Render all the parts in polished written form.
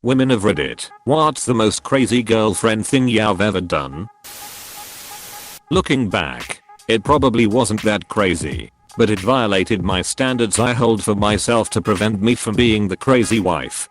Women of Reddit, what's the most crazy girlfriend thing you've ever done? Looking back, it probably wasn't that crazy, but it violated my standards I hold for myself to prevent me from being the crazy wife.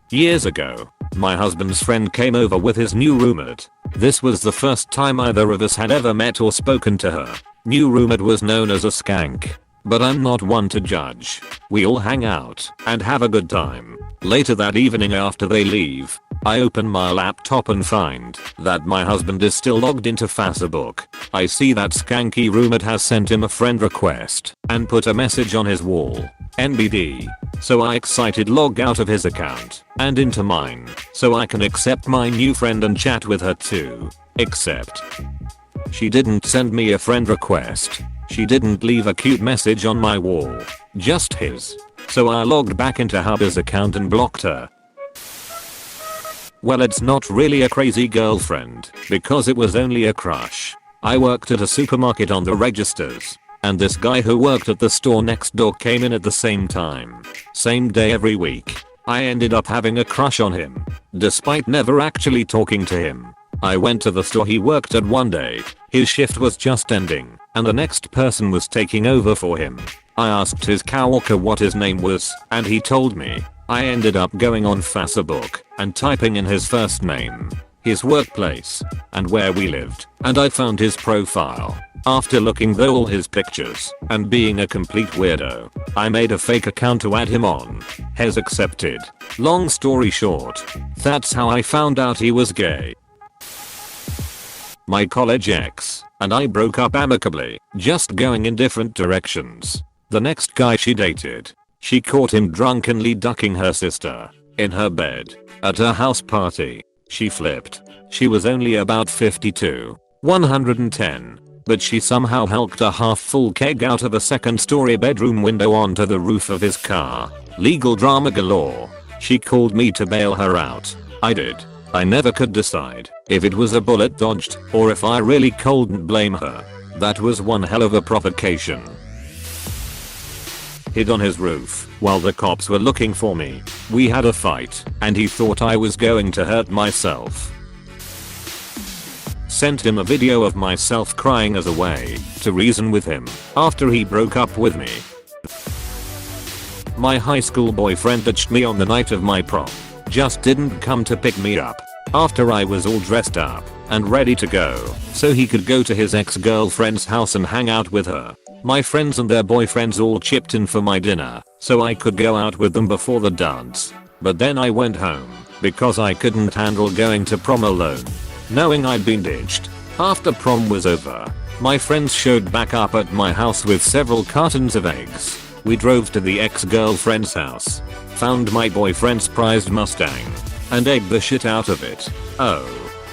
Years ago, my husband's friend came over with his new roommate. This was the first time either of us had ever met or spoken to her. New roommate was known as a skank, but I'm not one to judge. We all hang out and have a good time. Later that evening after they leave, I open my laptop and find that my husband is still logged into Facebook. I see that skanky roommate has sent him a friend request and put a message on his wall, NBD. So I excited log out of his account and into mine so I can accept my new friend and chat with her too. Except she didn't send me a friend request. She didn't leave a cute message on my wall, just his. So I logged back into his account and blocked her. Well, it's not really a crazy girlfriend because it was only a crush. I worked at a supermarket on the registers, and this guy who worked at the store next door came in at the same time. Same day every week. I ended up having a crush on him, despite never actually talking to him. I went to the store he worked at one day. His shift was just ending, and the next person was taking over for him. I asked his coworker what his name was, and he told me. I ended up going on Facebook and typing in his first name, his workplace, and where we lived, and I found his profile. After looking through all his pictures and being a complete weirdo, I made a fake account to add him on. Has accepted. Long story short, that's how I found out he was gay. My college ex and I broke up amicably, just going in different directions. The next guy she dated, she caught him drunkenly ducking her sister in her bed at her house party. She flipped. She was only about 52, 110, but she somehow hulked a half-full keg out of a second-story bedroom window onto the roof of his car. Legal drama galore. She called me to bail her out. I did. I never could decide if it was a bullet dodged or if I really couldn't blame her. That was one hell of a provocation. Hid on his roof while the cops were looking for me. We had a fight and he thought I was going to hurt myself. Sent him a video of myself crying as a way to reason with him after he broke up with me. My high school boyfriend ditched me on the night of my prom. Just didn't come to pick me up after I was all dressed up and ready to go so he could go to his ex-girlfriend's house and hang out with her. My friends and their boyfriends all chipped in for my dinner so I could go out with them before the dance. But then I went home because I couldn't handle going to prom alone, knowing I'd been ditched. After prom was over, my friends showed back up at my house with several cartons of eggs. We drove to the ex-girlfriend's house, found my boyfriend's prized Mustang, and egged the shit out of it. Oh,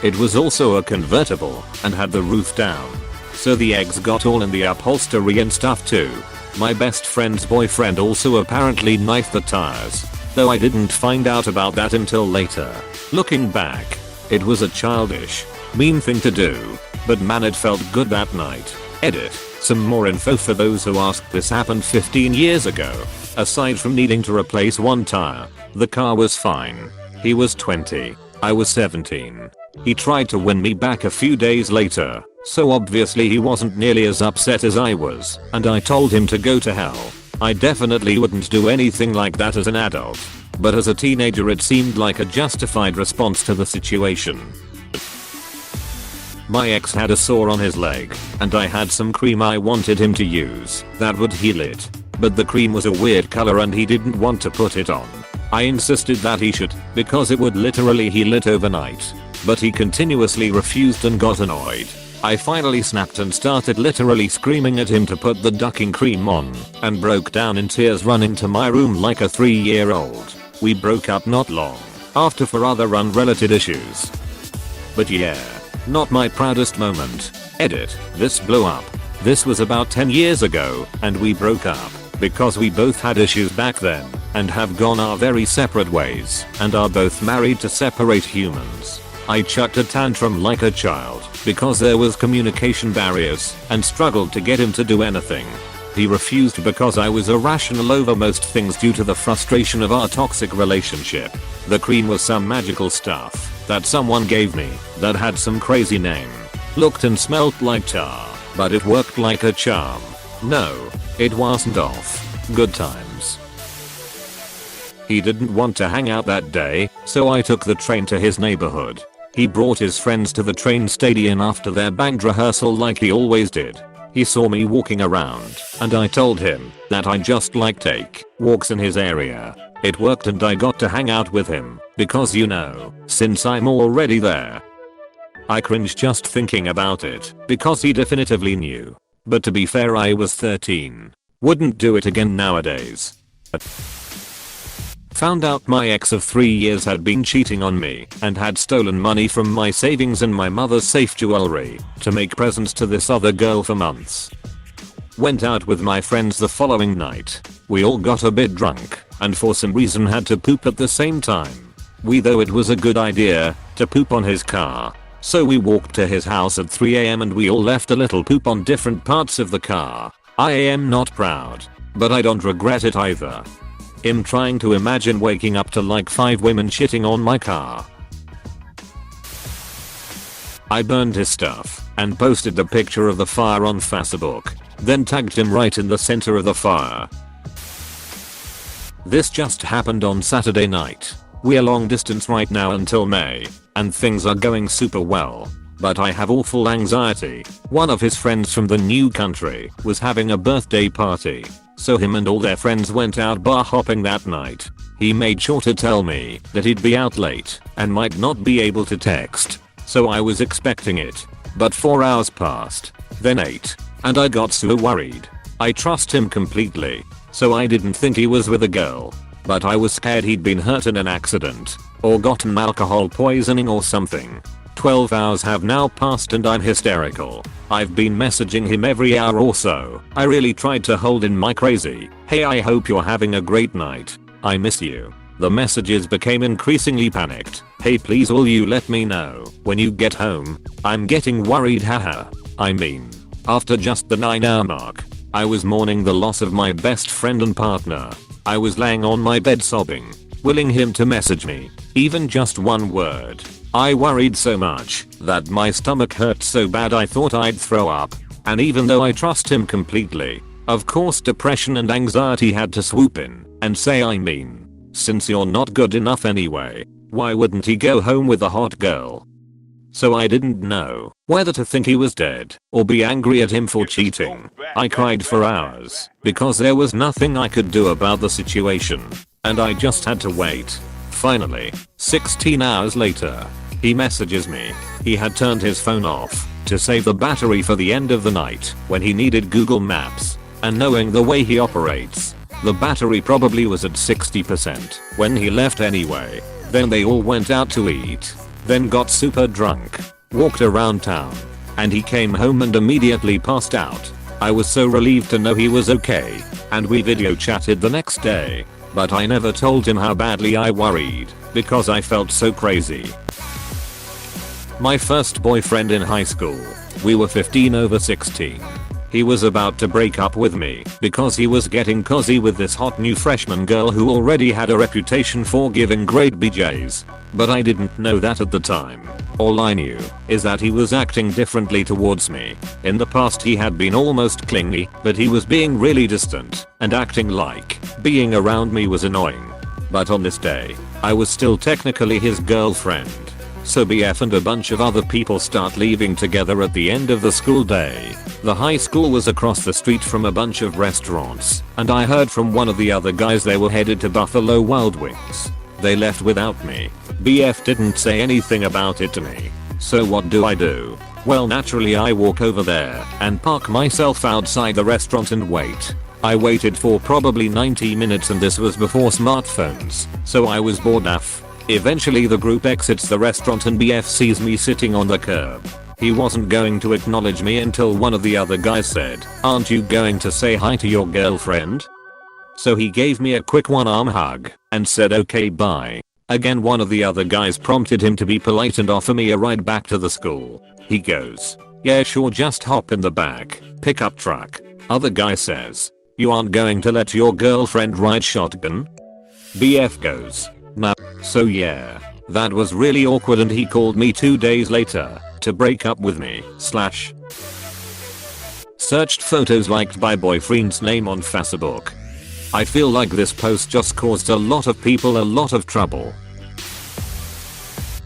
it was also a convertible and had the roof down, so the eggs got all in the upholstery and stuff too. My best friend's boyfriend also apparently knifed the tires, though I didn't find out about that until later. Looking back, it was a childish, mean thing to do, but man, it felt good that night. Edit. Some more info for those who asked. This happened 15 years ago. Aside from needing to replace one tire, the car was fine. He was 20. I was 17. He tried to win me back a few days later, so obviously he wasn't nearly as upset as I was, and I told him to go to hell. I definitely wouldn't do anything like that as an adult, but as a teenager it seemed like a justified response to the situation. My ex had a sore on his leg, and I had some cream I wanted him to use that would heal it, but the cream was a weird color and he didn't want to put it on. I insisted that he should, because it would literally heal it overnight, but he continuously refused and got annoyed. I finally snapped and started literally screaming at him to put the ducking cream on, and broke down in tears running to my room like a 3-year-old. We broke up not long after for other unrelated issues. But yeah, not my proudest moment. Edit. This blew up. This was about 10 years ago, and we broke up because we both had issues back then and have gone our very separate ways and are both married to separate humans. I chucked a tantrum like a child because there was communication barriers and struggled to get him to do anything. He refused because I was irrational over most things due to the frustration of our toxic relationship. The cream was some magical stuff that someone gave me that had some crazy name. Looked and smelled like tar, but it worked like a charm. No, it wasn't off. Good times. He didn't want to hang out that day, so I took the train to his neighborhood. He brought his friends to the train stadium after their band rehearsal like he always did. He saw me walking around, and I told him that I just like take walks in his area. It worked and I got to hang out with him, because since I'm already there. I cringe just thinking about it, because he definitively knew. But to be fair, I was 13. Wouldn't do it again nowadays. Found out my ex of 3 years had been cheating on me and had stolen money from my savings and my mother's safe jewelry to make presents to this other girl for months. Went out with my friends the following night. We all got a bit drunk and for some reason had to poop at the same time. We thought it was a good idea to poop on his car. So we walked to his house at 3 AM and we all left a little poop on different parts of the car. I am not proud, but I don't regret it either. Him trying to imagine waking up to like 5 women shitting on my car. I burned his stuff and posted the picture of the fire on Facebook, then tagged him right in the center of the fire. This just happened on Saturday night. We are long distance right now until May, and things are going super well. But I have awful anxiety. One of his friends from the new country was having a birthday party, so him and all their friends went out bar hopping that night. He made sure to tell me that he'd be out late and might not be able to text, so I was expecting it. But 4 hours passed, then 8, and I got so worried. I trust him completely, so I didn't think he was with a girl. But I was scared he'd been hurt in an accident, or gotten alcohol poisoning or something. 12 hours have now passed and I'm hysterical. I've been messaging him every hour or so. I really tried to hold in my crazy, "Hey, I hope you're having a great night. I miss you." The messages became increasingly panicked. "Hey, please will you let me know when you get home? I'm getting worried, haha." I mean, after just the 9-hour mark, I was mourning the loss of my best friend and partner. I was laying on my bed sobbing, willing him to message me, even just one word. I worried so much that my stomach hurt so bad I thought I'd throw up. And even though I trust him completely, of course depression and anxiety had to swoop in and say, "I mean, since you're not good enough anyway, why wouldn't he go home with a hot girl?" So I didn't know whether to think he was dead or be angry at him for cheating. I cried for hours because there was nothing I could do about the situation, and I just had to wait. Finally, 16 hours later, he messages me. He had turned his phone off to save the battery for the end of the night when he needed Google Maps, and knowing the way he operates, the battery probably was at 60% when he left anyway. Then they all went out to eat, then got super drunk, walked around town, and he came home and immediately passed out. I was so relieved to know he was okay, and we video chatted the next day. But I never told him how badly I worried, because I felt so crazy. My first boyfriend in high school. We were 15 over 16. He was about to break up with me because he was getting cozy with this hot new freshman girl who already had a reputation for giving great BJs. But I didn't know that at the time. All I knew is that he was acting differently towards me. In the past he had been almost clingy, but he was being really distant and acting like being around me was annoying. But on this day, I was still technically his girlfriend. So BF and a bunch of other people start leaving together at the end of the school day. The high school was across the street from a bunch of restaurants, and I heard from one of the other guys they were headed to Buffalo Wild Wings. They left without me. BF didn't say anything about it to me. So what do? Well, naturally I walk over there and park myself outside the restaurant and wait. I waited for probably 90 minutes and this was before smartphones, so I was bored AF. Eventually the group exits the restaurant and BF sees me sitting on the curb. He wasn't going to acknowledge me until one of the other guys said, "Aren't you going to say hi to your girlfriend?" So he gave me a quick one-arm hug and said okay bye. Again one of the other guys prompted him to be polite and offer me a ride back to the school. He goes, "Yeah sure, just hop in the back, pickup truck." Other guy says, "You aren't going to let your girlfriend ride shotgun?" BF goes, Nah. So yeah, that was really awkward and he called me 2 days later to break up with me. Searched photos liked by boyfriend's name on Facebook. I feel like this post just caused a lot of people a lot of trouble.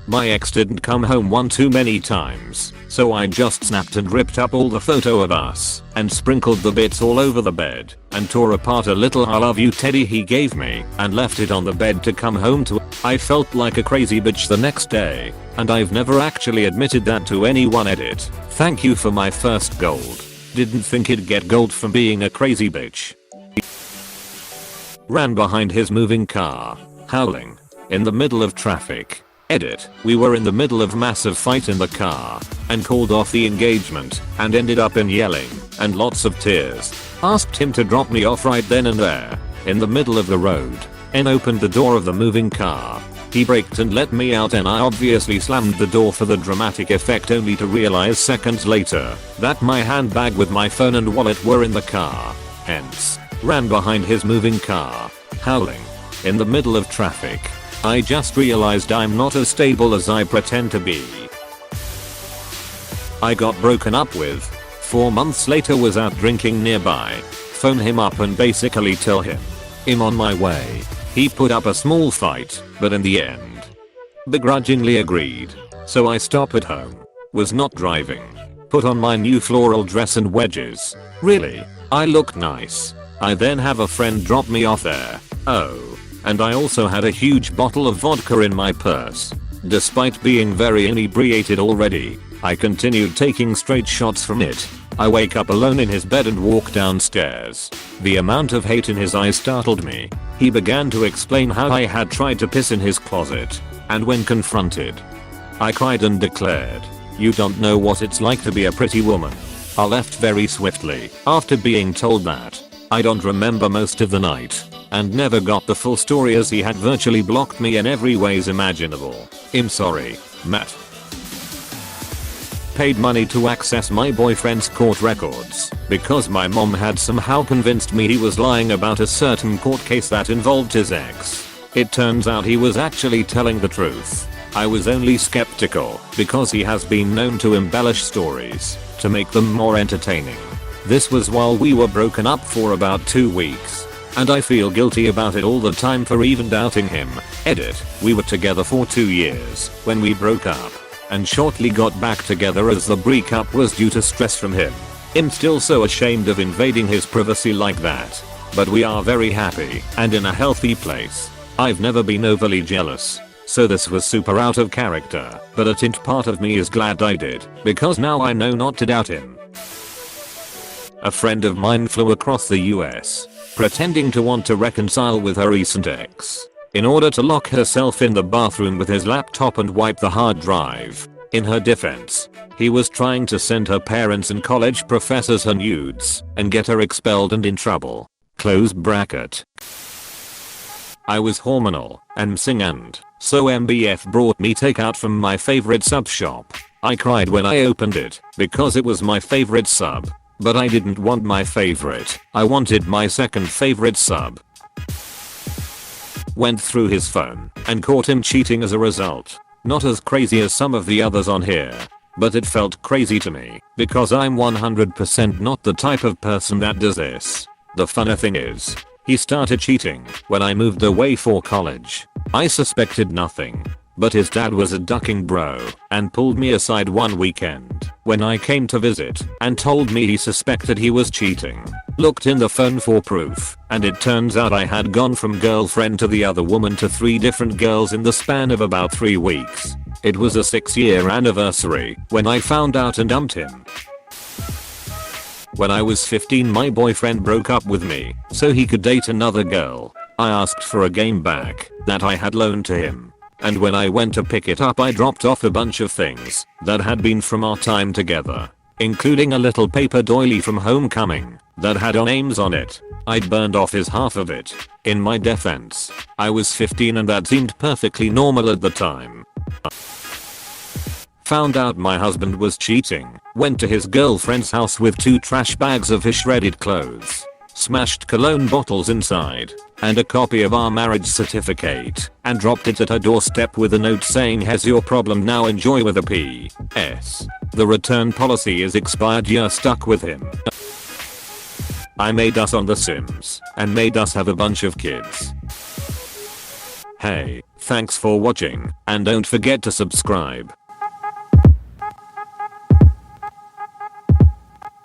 My ex didn't come home one too many times, so I just snapped and ripped up all the photo of us and sprinkled the bits all over the bed and tore apart a little I love you teddy he gave me and left it on the bed to come home to. I felt like a crazy bitch the next day, and I've never actually admitted that to anyone. Edit. Thank you for my first gold. Didn't think it'd get gold from being a crazy bitch. Ran behind his moving car, howling, in the middle of traffic. Edit. We were in the middle of massive fight in the car and called off the engagement and ended up in yelling and lots of tears. Asked him to drop me off right then and there in the middle of the road and opened the door of the moving car. He braked and let me out and I obviously slammed the door for the dramatic effect only to realize seconds later that my handbag with my phone and wallet were in the car. Hence, ran behind his moving car, howling, in the middle of traffic. I just realized I'm not as stable as I pretend to be. I got broken up with. 4 months later was out drinking nearby. Phone him up and basically tell him I'm on my way. He put up a small fight, but in the end begrudgingly agreed. So I stopped at home. Was not driving. Put on my new floral dress and wedges. Really, I looked nice. I then have a friend drop me off there. Oh. And I also had a huge bottle of vodka in my purse. Despite being very inebriated already, I continued taking straight shots from it. I wake up alone in his bed and walk downstairs. The amount of hate in his eyes startled me. He began to explain how I had tried to piss in his closet, and when confronted, I cried and declared, "You don't know what it's like to be a pretty woman." I left very swiftly after being told that. I don't remember most of the night and never got the full story as he had virtually blocked me in every ways imaginable. I'm sorry, Matt. Paid money to access my boyfriend's court records because my mom had somehow convinced me he was lying about a certain court case that involved his ex. It turns out he was actually telling the truth. I was only skeptical because he has been known to embellish stories to make them more entertaining. This was while we were broken up for about 2 weeks. And I feel guilty about it all the time for even doubting him. Edit. We were together for 2 years when we broke up and shortly got back together as the breakup was due to stress from him. I'm still so ashamed of invading his privacy like that. But we are very happy and in a healthy place. I've never been overly jealous. So this was super out of character, but a tint part of me is glad I did because now I know not to doubt him. A friend of mine flew across the US pretending to want to reconcile with her recent ex in order to lock herself in the bathroom with his laptop and wipe the hard drive. In her defense, he was trying to send her parents and college professors her nudes and get her expelled and in trouble. Close bracket. I was hormonal and missing and so MBF brought me takeout from my favorite sub shop. I cried when I opened it because it was my favorite sub. But I didn't want my favorite. I wanted my second favorite sub. Went through his phone and caught him cheating as a result. Not as crazy as some of the others on here, but it felt crazy to me because I'm 100% not the type of person that does this. The funny thing is, he started cheating when I moved away for college. I suspected nothing, but his dad was a ducking bro and pulled me aside one weekend when I came to visit and told me he suspected he was cheating. Looked in the phone for proof and it turns out I had gone from girlfriend to the other woman to 3 different girls in the span of about 3 weeks. It was a 6-year anniversary when I found out and dumped him. When I was 15 my boyfriend broke up with me so he could date another girl. I asked for a game back that I had loaned to him. And when I went to pick it up I dropped off a bunch of things that had been from our time together, including a little paper doily from homecoming that had our names on it. I'd burned off his half of it. In my defense, I was 15 and that seemed perfectly normal at the time. Found out my husband was cheating, went to his girlfriend's house with 2 trash bags of his shredded clothes, smashed cologne bottles inside, and a copy of our marriage certificate and dropped it at her doorstep with a note saying, "Here's your problem, now enjoy," with a PS. The return policy is expired, you're stuck with him. I made us on The Sims and made us have a bunch of kids. Hey, thanks for watching and don't forget to subscribe.